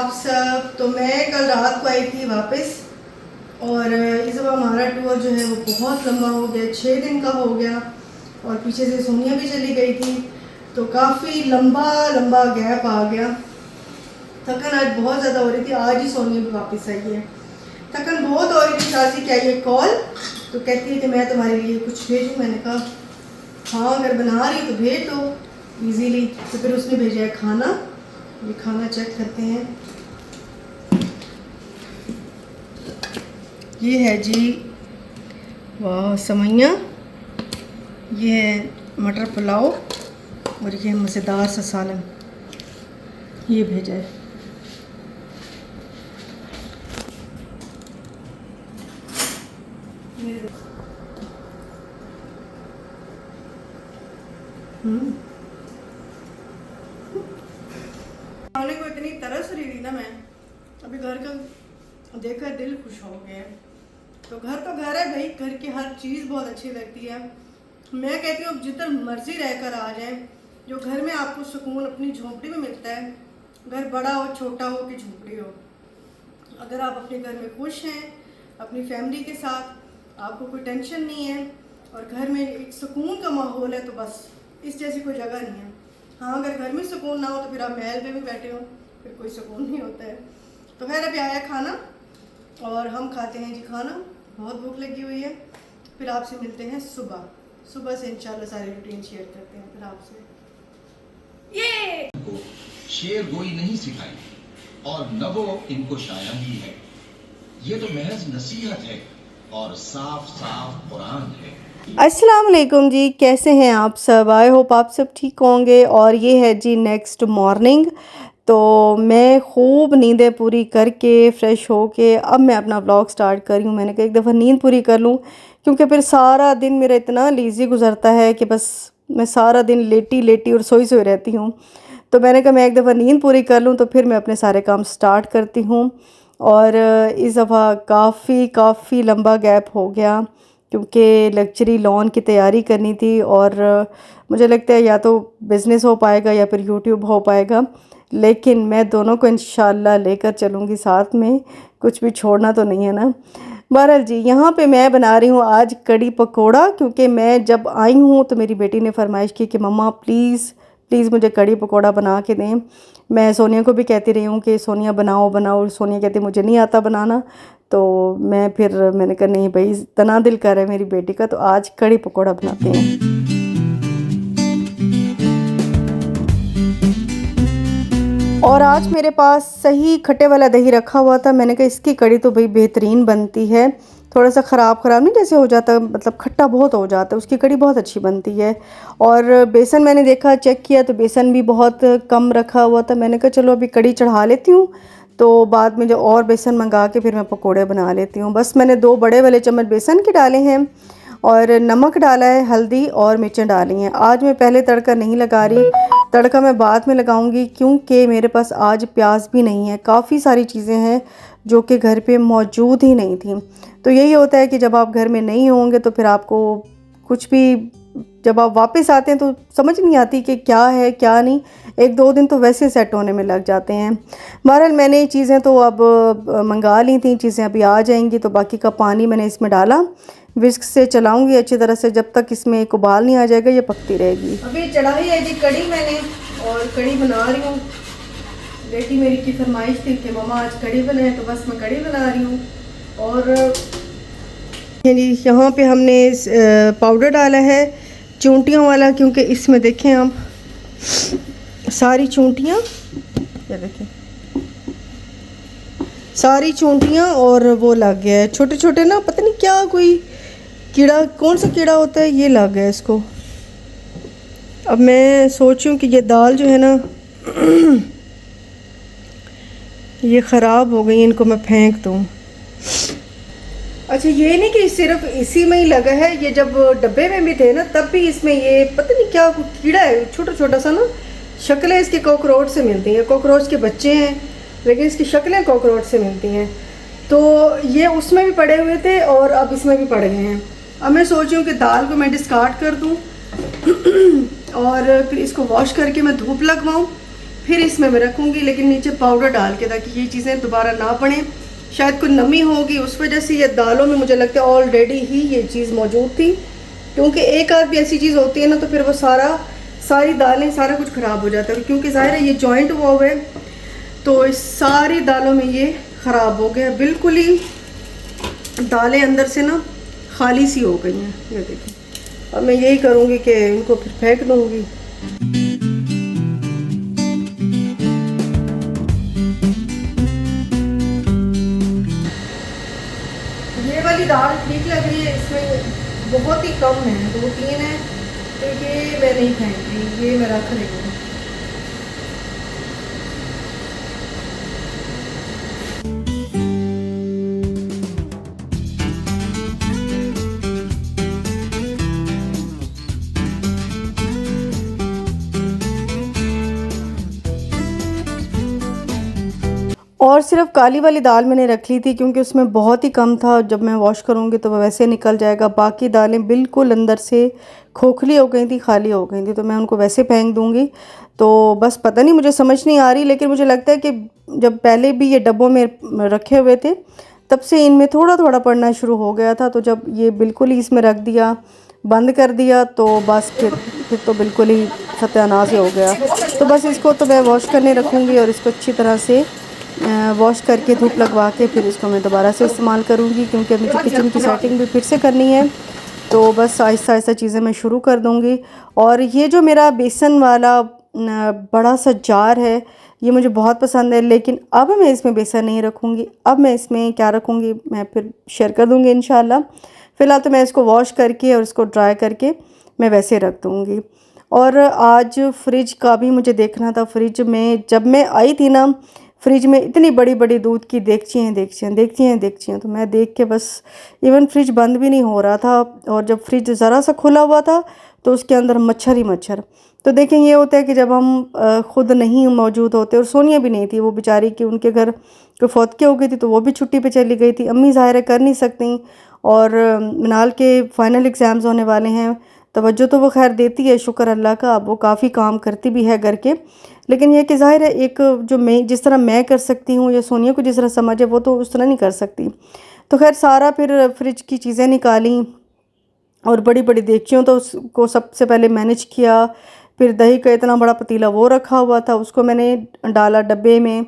आप सब। तो मैं कल रात को आई थी वापस और इस बार हमारा टूर जो है वो बहुत लंबा हो गया, 6 दिन का हो गया और पीछे से सोनिया भी चली गई थी तो काफ़ी लंबा गैप आ गया। थकन आज बहुत ज़्यादा हो रही थी, आज ही सोनिया भी वापस आई है। थकन बहुत हो रही थी। शाजी क्या ये कॉल तो कहती है कि मैं तुम्हारे लिए कुछ भेजूँ। मैंने कहा हाँ अगर बना रही तो भेज दो इजीली। तो फिर उसने भेजा है खाना। ये खाना चेक करते हैं। ये है जी वाह समैया, ये है मटर पुलाव और ये मज़ेदार सा सालन ये भेजा है। खाने को इतनी तरस रही थी ना मैं, अभी घर का देखकर दिल खुश हो गया। तो घर है भाई, घर की हर चीज़ बहुत अच्छी लगती है। मैं कहती हूँ जितना मर्जी रहकर आ जाए, जो घर में आपको सुकून अपनी झोंपड़ी में मिलता है, घर बड़ा हो छोटा हो कि झोंपड़ी हो, अगर आप अपने घर में खुश हैं अपनी फैमिली के साथ, आपको कोई टेंशन नहीं है और घर में एक सुकून का माहौल है, तो बस इस जैसी कोई जगह नहीं है। हाँ अगर घर में सुकून ना हो तो फिर आप महल में भी बैठे हो, फिर कोई सुकून नहीं होता है। तो खैर अभी आया खाना और हम खाते हैं जी खाना, बहुत भूख लगी हुई है। फिर आपसे मिलते हैं सुबह से इंशाल्लाह सारी रूटीन शेयर करते हैं फिर आपसे। ये शेर गोई नहीं सिखाई और न वो इनको शायरी है, ये तो महज नसीहत है और साफ साफ कुरान है। अस्सलाम वालेकुम जी, कैसे हैं आप सब? आई होप आप सब ठीक होंगे। और ये है जी नेक्स्ट मॉर्निंग। तो मैं खूब नींदें पूरी करके फ़्रेश होके अब मैं अपना व्लॉग स्टार्ट कर रही हूँ। मैंने कहा एक दफ़ा नींद पूरी कर लूँ क्योंकि फिर सारा दिन मेरा इतना लीजी गुजरता है कि बस मैं सारा दिन लेटी और सोई रहती हूँ। तो मैंने कहा मैं एक दफ़ा नींद पूरी कर लूँ तो फिर मैं अपने सारे काम स्टार्ट करती हूँ। और इस दफ़ा काफ़ी लंबा गैप हो गया क्योंकि लग्जरी लॉन की तैयारी करनी थी और मुझे लगता है या तो बिज़नेस हो पाएगा या फिर यूट्यूब हो पाएगा, लेकिन मैं दोनों को इंशाल्लाह लेकर चलूँगी साथ में, कुछ भी छोड़ना तो नहीं है ना। बहरहाल जी यहाँ पे मैं बना रही हूँ आज कड़ी पकोड़ा, क्योंकि मैं जब आई हूँ तो मेरी बेटी ने फरमाइश की कि मम्मा प्लीज़ मुझे कड़ी पकोड़ा बना के दें। मैं सोनिया को भी कहती रही हूँ कि सोनिया बनाओ। सोनिया कहती मुझे नहीं आता बनाना। तो मैंने कहा नहीं भाई इतना दिल कर रहा है मेरी बेटी का, तो आज कड़ी पकोड़ा बनाते हैं। और आज मेरे पास सही खट्टे वाला दही रखा हुआ था। मैंने कहा इसकी कड़ी तो भाई बेहतरीन बनती है, थोड़ा सा ख़राब नहीं जैसे हो जाता, मतलब खट्टा बहुत हो जाता है, उसकी कड़ी बहुत अच्छी बनती है। और बेसन मैंने देखा चेक किया तो बेसन भी बहुत कम रखा हुआ था। मैंने कहा चलो अभी कड़ी चढ़ा लेती हूँ तो बाद में जो और बेसन मंगा के फिर मैं पकोड़े बना लेती हूँ। बस मैंने 2 बड़े वाले चम्मच बेसन के डाले हैं और नमक डाला है, हल्दी और मिर्चें डाली हैं। आज मैं पहले तड़का नहीं लगा रही, तड़का मैं बाद में लगाऊंगी क्योंकि मेरे पास आज प्याज भी नहीं है। काफ़ी सारी चीज़ें हैं जो कि घर पे मौजूद ही नहीं थी। तो यही होता है कि जब आप घर में नहीं होंगे तो फिर आपको कुछ भी, जब आप वापस आते हैं तो समझ नहीं आती कि क्या है क्या नहीं। 1-2 दिन तो वैसे सेट होने में लग जाते हैं। बहरहाल मैंने ये चीज़ें तो अब मंगा ली थी, चीज़ें अभी आ जाएंगी। तो बाकी का पानी मैंने इसमें डाला, विस्क से चलाऊंगी अच्छी तरह से जब तक इसमें एक उबाल नहीं आ जाएगा, ये पकती रहेगी। अभी चढ़ाई है जी कड़ी मैंने और कड़ी बना रही हूँ। बेटी मेरी की फरमाइश थी कि मम्मा आज कड़ी बनाए, तो बस मैं कड़ी बना रही हूँ। और जी यहाँ पे हमने पाउडर डाला है चूंटियों वाला, क्योंकि इसमें देखें आप सारी चूंटियाँ, क्या देखें सारी चूंटियाँ और वो लग गया है छोटे छोटे ना, पता नहीं क्या कोई कीड़ा, कौन सा कीड़ा होता है, ये लग गया इसको। अब मैं सोचूं कि ये दाल जो है ना ये ख़राब हो गई, इनको मैं फेंक दूँ। अच्छा ये नहीं कि सिर्फ इसी में ही लगा है, ये जब डब्बे में भी थे ना तब भी इसमें ये पता नहीं क्या कीड़ा है, छोटा सा ना, शक्लें इसकी कॉकरोच से मिलती हैं। कॉकरोच के बच्चे हैं लेकिन इसकी शक्लें कॉकरोच से मिलती हैं। तो ये उसमें भी पड़े हुए थे और अब इसमें भी पड़ गए हैं। अब मैं सोच रही हूँ कि दाल को मैं डिस्कार्ड कर दूँ और फिर इसको वॉश करके मैं धूप लगवाऊँ, फिर इसमें मैं रखूँगी, लेकिन नीचे पाउडर डाल के, ताकि ये चीज़ें दोबारा ना पड़ें। शायद कोई नमी होगी उस वजह से ये दालों में मुझे लगता है ऑलरेडी ही ये चीज़ मौजूद थी, क्योंकि एक आध भी ऐसी चीज़ होती है ना तो फिर वो सारी दालें सारा कुछ ख़राब हो जाता है। क्योंकि ज़ाहिर है ये जॉइंट हुआ है तो इस सारी दालों में ये ख़राब हो गया बिल्कुल ही। दालें अंदर से ना खाली सी हो गई हैं, ये देखिए। अब मैं यही करूँगी कि इनको फिर फेंक दूँगी। ये वाली दाल ठीक लग रही है, इसमें बहुत ही कम है, 2-3 है, तो ये मैं नहीं फेंक रही, ये मैं रख रही हूँ। और सिर्फ काली वाली दाल मैंने रख ली थी क्योंकि उसमें बहुत ही कम था, जब मैं वॉश करूँगी तो वह वैसे निकल जाएगा। बाकी दालें बिल्कुल अंदर से खोखली हो गई थी, खाली हो गई थी, तो मैं उनको वैसे फेंक दूँगी। तो बस पता नहीं, मुझे समझ नहीं आ रही, लेकिन मुझे लगता है कि जब पहले भी ये डब्बों में रखे हुए थे तब से इनमें थोड़ा थोड़ा पड़ना शुरू हो गया था। तो जब ये बिल्कुल ही इसमें रख दिया, बंद कर दिया, तो बस फिर तो बिल्कुल ही सत्यानाश ही हो गया। तो बस इसको तो मैं वॉश करने रखूँगी और इसको अच्छी तरह से वॉश करके धूप लगवा के फिर इसको मैं दोबारा से इस्तेमाल करूँगी, क्योंकि मुझे किचन की सेटिंग भी फिर से करनी है। तो बस आहिस्ता आहिस्ता चीज़ें मैं शुरू कर दूँगी। और ये जो मेरा बेसन वाला बड़ा सा जार है, ये मुझे बहुत पसंद है, लेकिन अब मैं इसमें बेसन नहीं रखूँगी। अब मैं इसमें क्या रखूँगी मैं फिर शेयर कर दूँगी इंशाल्लाह। फ़िलहाल तो मैं इसको वॉश करके और इसको ड्राई करके मैं वैसे रख दूँगी। और आज फ्रिज का भी मुझे देखना था। फ्रिज में जब मैं आई थी ना, फ्रिज में इतनी बड़ी बड़ी दूध की देगचियाँ, तो मैं देख के बस इवन फ्रिज बंद भी नहीं हो रहा था। और जब फ्रिज ज़रा सा खुला हुआ था तो उसके अंदर मच्छर ही मच्छर। तो देखें, ये होता है कि जब हम ख़ुद नहीं मौजूद होते, और सोनिया भी नहीं थी, वो बेचारी कि उनके घर कोई फौतगी हो गई थी तो वो भी छुट्टी पे चली गई थी। अम्मी ज़ाहिर है कर नहीं सकती, और मिनाल के फ़ाइनल एग्ज़ाम्स होने वाले हैं। तवज्जो तो वो खैर देती है, शुक्र अल्लाह का, अब वो काफ़ी काम करती भी है घर के। लेकिन ये कि ज़ाहिर है एक जो मैं जिस तरह मैं कर सकती हूँ या सोनिया को जिस तरह समझ है वो तो उस तरह नहीं कर सकती। तो खैर सारा फिर फ्रिज की चीज़ें निकाली और बड़ी बड़ी देगचियों तो उसको सबसे पहले मैनेज किया। फिर दही का इतना बड़ा पतीला वो रखा हुआ था, उसको मैंने डाला डब्बे में,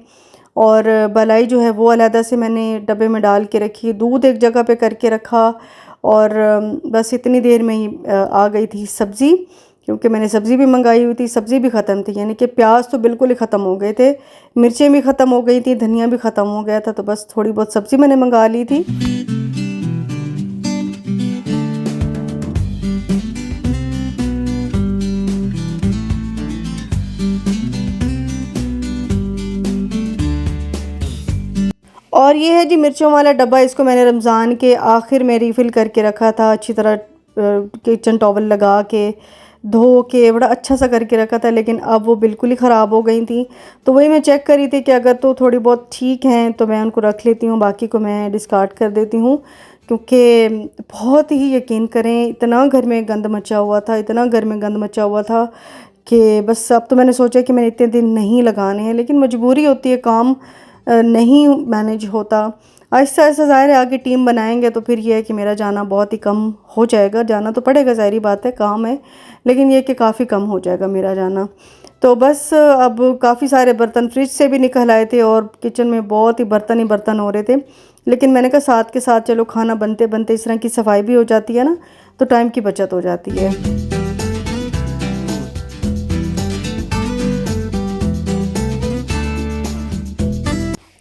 और बलाई जो है वो अलहदा से मैंने डब्बे में डाल के रखी। दूध एक जगह पे करके रखा, और बस इतनी देर में ही आ गई थी सब्ज़ी, क्योंकि मैंने सब्ज़ी भी मंगाई हुई थी। सब्ज़ी भी ख़त्म थी, यानी कि प्याज तो बिल्कुल ही ख़त्म हो गए थे, मिर्चें भी ख़त्म हो गई थी, धनिया भी ख़त्म हो गया था। तो बस थोड़ी बहुत सब्ज़ी मैंने मंगा ली थी। और ये है जी मिर्चों वाला डब्बा, इसको मैंने रमज़ान के आखिर में रीफ़िल करके रखा था, अच्छी तरह किचन टॉवल लगा के धो के बड़ा अच्छा सा करके रखा था, लेकिन अब वो बिल्कुल ही ख़राब हो गई थी। तो वही मैं चेक कर रही थी कि अगर तो थोड़ी बहुत ठीक हैं तो मैं उनको रख लेती हूँ, बाकी को मैं डिस्कार्ड कर देती हूँ। क्योंकि बहुत ही यकीन करें, इतना घर में गंद मचा हुआ था, इतना घर में गंद मचा हुआ था कि बस अब तो मैंने सोचा कि मैंने इतने दिन नहीं लगाने हैं, लेकिन मजबूरी होती है, काम नहीं मैनेज होता। आहिस्ता आहिस्ता ज़ाहिर है आगे टीम बनाएंगे तो फिर ये है कि मेरा जाना बहुत ही कम हो जाएगा। जाना तो पड़ेगा, ज़ाहिरी बात है, काम है, लेकिन ये कि काफ़ी कम हो जाएगा मेरा जाना। तो बस अब काफ़ी सारे बर्तन फ्रिज से भी निकल आए थे और किचन में बहुत ही बर्तन हो रहे थे। लेकिन मैंने कहा साथ के साथ चलो खाना बनते बनते इस तरह की सफाई भी हो जाती है ना, तो टाइम की बचत हो जाती है।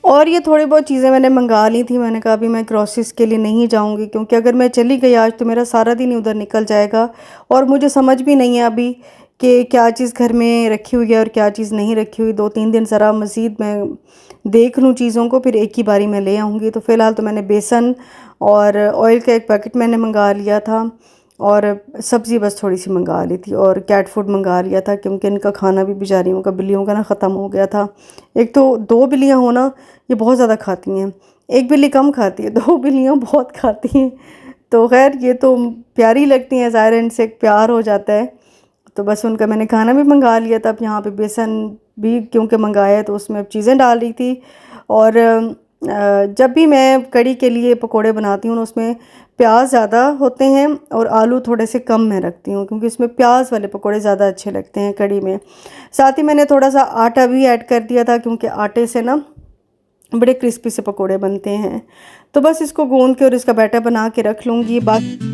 और ये थोड़ी बहुत चीज़ें मैंने मंगा ली थी। मैंने कहा अभी मैं ग्रॉसरीज़ के लिए नहीं जाऊंगी, क्योंकि अगर मैं चली गई आज तो मेरा सारा दिन ही उधर निकल जाएगा, और मुझे समझ भी नहीं है अभी कि क्या चीज़ घर में रखी हुई है और क्या चीज़ नहीं रखी हुई। 2-3 दिन ज़रा मज़ीद मैं देख लूँ चीज़ों को, फिर एक ही बारी मैं ले आऊँगी। तो फ़िलहाल तो मैंने बेसन और ऑयल का एक पैकेट मैंने मंगा लिया था, और सब्ज़ी बस थोड़ी सी मंगा ली थी, और कैट फूड मंगा लिया था, क्योंकि इनका खाना भी बेचारियों का, बिल्लियों का ना ख़त्म हो गया था। एक तो 2 बिल्लियाँ होना ये बहुत ज़्यादा खाती हैं, एक बिल्ली कम खाती है, 2 बिल्लियाँ बहुत खाती हैं। तो खैर ये तो प्यारी लगती हैं, ज़ाहिर है इनसे एक प्यार हो जाता है। तो बस उनका मैंने खाना भी मंगा लिया था। अब यहाँ पे बेसन भी क्योंकि मंगाया है तो उसमें अब चीज़ें डाल रही थी। और जब भी मैं कड़ी के लिए पकोड़े बनाती हूँ उसमें प्याज ज़्यादा होते हैं और आलू थोड़े से कम मैं रखती हूँ, क्योंकि इसमें प्याज वाले पकोड़े ज़्यादा अच्छे लगते हैं कड़ी में। साथ ही मैंने थोड़ा सा आटा भी ऐड कर दिया था, क्योंकि आटे से ना बड़े क्रिस्पी से पकोड़े बनते हैं। तो बस इसको गूंद के और इसका बैटर बना के रख लूँगी। बाकी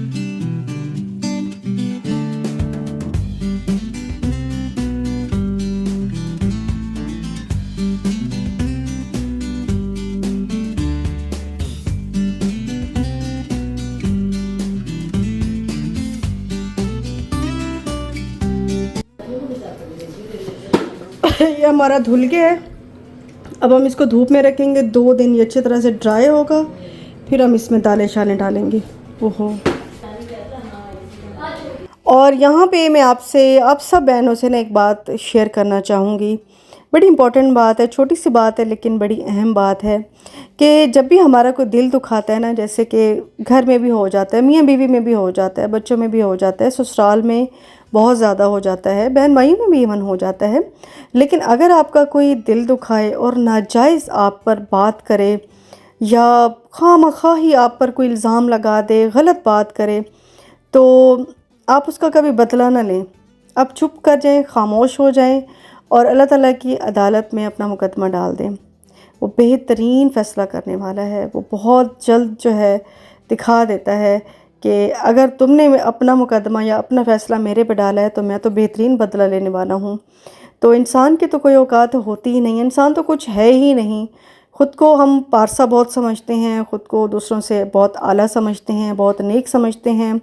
ये हमारा धुल गया है। अब हम इसको धूप में रखेंगे 2 दिन, ये अच्छी तरह से ड्राई होगा, फिर हम इसमें दालें शालें डालेंगे। ओहो। और यहाँ पे मैं आपसे आप सब बहनों से ना एक बात शेयर करना चाहूँगी। बड़ी इम्पोर्टेंट बात है, छोटी सी बात है लेकिन बड़ी अहम बात है कि जब भी हमारा कोई दिल दुखाता है ना, जैसे कि घर में भी हो जाता है, मियाँ बीवी में भी हो जाता है, बच्चों में भी हो जाता है, ससुराल में बहुत ज़्यादा हो जाता है, बहन भाइयों में भी इवन हो जाता है। लेकिन अगर आपका कोई दिल दुखाए और नाजायज़ आप पर बात करे या खामखा ही आप पर कोई इल्ज़ाम लगा दे, गलत बात करे, तो आप उसका कभी बदला ना लें। आप चुप कर जाएं, खामोश हो जाएं और अल्लाह ताला की अदालत में अपना मुकदमा डाल दें। वो बेहतरीन फ़ैसला करने वाला है। वो बहुत जल्द जो है दिखा देता है कि अगर तुमने अपना मुकदमा या अपना फ़ैसला मेरे पे डाला है तो मैं तो बेहतरीन बदला लेने वाला हूँ। तो इंसान की तो कोई औकात होती ही नहीं, इंसान तो कुछ है ही नहीं। ख़ुद को हम पारसा बहुत समझते हैं, ख़ुद को दूसरों से बहुत आला समझते हैं, बहुत नेक समझते हैं।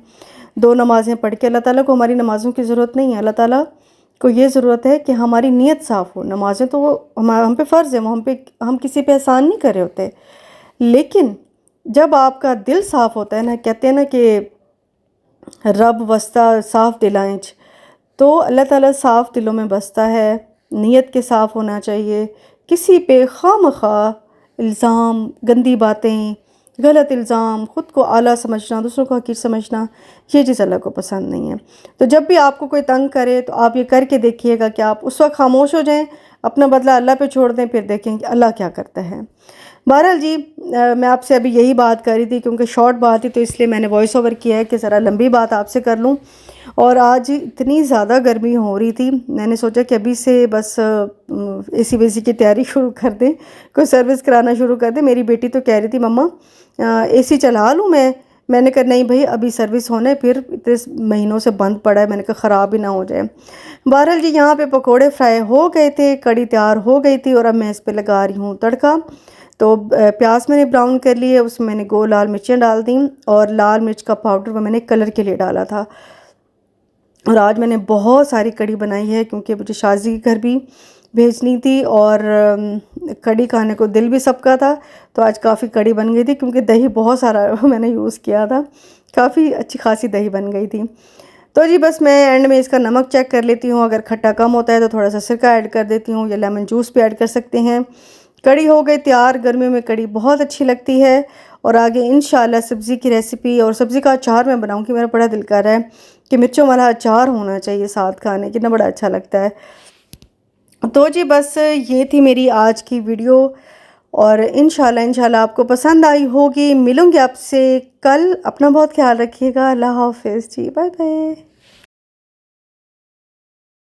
2 नमाज़ें पढ़ के अल्लाह ताला को हमारी नमाज़ों की ज़रूरत नहीं है। अल्लाह ताला को ये ज़रूरत है कि हमारी नीयत साफ़ हो। नमाज़ें तो वो हम पे फ़र्ज़ है, वो हम किसी पे एहसान नहीं कर रहे होते। लेकिन जब आपका दिल साफ़ होता है ना, कहते हैं ना कि रब वस्ता साफ़ दिलाएँच, तो अल्लाह ताला साफ़ दिलों में बसता है। नीयत के साफ़ होना चाहिए। किसी पे खामखा इल्ज़ाम, गंदी बातें, गलत इल्ज़ाम, ख़ुद को आला समझना, दूसरों को हक़ीर समझना, ये चीज़ अल्लाह को पसंद नहीं है। तो जब भी आपको कोई तंग करे तो आप ये करके देखिएगा कि आप उस वक्त खामोश हो जाएं, अपना बदला अल्लाह पे छोड़ दें, फिर देखें कि अल्लाह क्या करता है। बहरहाल जी, मैं आपसे अभी यही बात कर रही थी, क्योंकि शॉर्ट बात थी तो इसलिए मैंने वॉइस ओवर किया है कि ज़रा लंबी बात आपसे कर लूँ। और आज इतनी ज़्यादा गर्मी हो रही थी, मैंने सोचा कि अभी से बस एसी वेसी की तैयारी शुरू कर दें, कोई सर्विस कराना शुरू कर दें। मेरी बेटी तो कह रही थी मम्मा एसी चला लूँ मैंने कहा नहीं भाई, अभी सर्विस होने, फिर इतने महीनों से बंद पड़ा है, मैंने कहा ख़राब ही ना हो जाए। बहरहाल जी, यहाँ पे पकोड़े फ्राई हो गए थे, कड़ी तैयार हो गई थी और अब मैं इस पर लगा रही हूँ तड़का। तो प्याज मैंने ब्राउन कर लिए, उसमें मैंने 2 लाल मिर्चें डाल दी और लाल मिर्च का पाउडर वो मैंने कलर के लिए डाला था। और आज मैंने बहुत सारी कड़ी बनाई है, क्योंकि मुझे शादी के घर भी भेजनी थी और कड़ी खाने को दिल भी सबका था। तो आज काफ़ी कड़ी बन गई थी, क्योंकि दही बहुत सारा मैंने यूज़ किया था, काफ़ी अच्छी खासी दही बन गई थी। तो जी बस मैं एंड में इसका नमक चेक कर लेती हूँ, अगर खट्टा कम होता है तो थोड़ा सा सिरका ऐड कर देती हूँ, या लेमन जूस भी ऐड कर सकते हैं। कड़ी हो गई तैयार। गर्मियों में कड़ी बहुत अच्छी लगती है। और आगे इंशाल्लाह सब्ज़ी की रेसिपी और सब्ज़ी का अचार मैं बनाऊँगी। मेरा बड़ा दिल कर रहा है कि मिर्चों वाला अचार होना चाहिए साथ खाने, कितना बड़ा अच्छा लगता है। तो जी बस ये थी मेरी आज की वीडियो, और इंशाल्लाह आपको पसंद आई होगी। मिलूँगी आपसे कल। अपना बहुत ख्याल रखिएगा। अल्लाह हाफ़िज़ जी, बाय बाय।